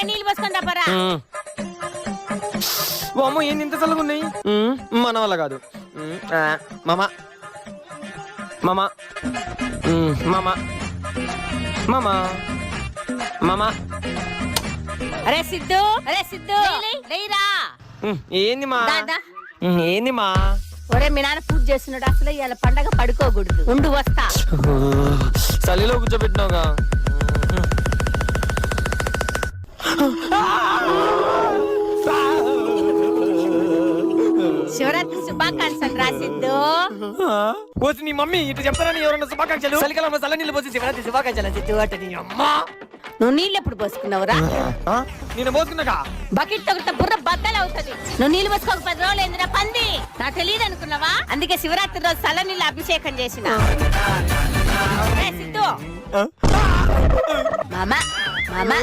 నీళ్ళు పోసుకొని తప్పరా. అమ్మ ఏంది ఇంత చల్లగా ఉన్నాయి. మన వల్ల కాదు. మామ మామ మామ మామ మామ. అరే సిద్ధు, అరే సిద్ధు లేరా. ఏంది మా ఏంది మా. ఒరే మీ నాన్న పూజ చేస్తున్నాడు, అసలు ఇవాళ పండగ పడుకోకూడదు. ఉండు వస్తా. చలిలో కూర్చోబెట్టినావుగా. శివరాత్రి శుభాకాంక్షలు రా సిద్ధు. పోసి నీ మమ్మీ ఇటు చెప్తారని ఎవరన్నా శుభాకాంక్షలు. చలికాలంలో చల్ల నీళ్ళు పోసి శివరాత్రి శుభాకాంక్షలు సిద్ధు అంటే నీ అమ్మ. నువ్వు నీళ్ళు ఎప్పుడు పోసుకున్నావురా? నేను పోసుకున్నాగా. బకెట్ తొగితే బుర్ర బద్దలు అవుతుంది. నువ్వు నీళ్ళు పోసుకోక 10 రోజులు ఏందిరా పంది. నాకు తెలియదు అనుకున్నావా? అందుకే శివరాత్రి రోజు చల్ల నీళ్ళు అభిషేకం చేసిన. సిద్ధు మామ మామ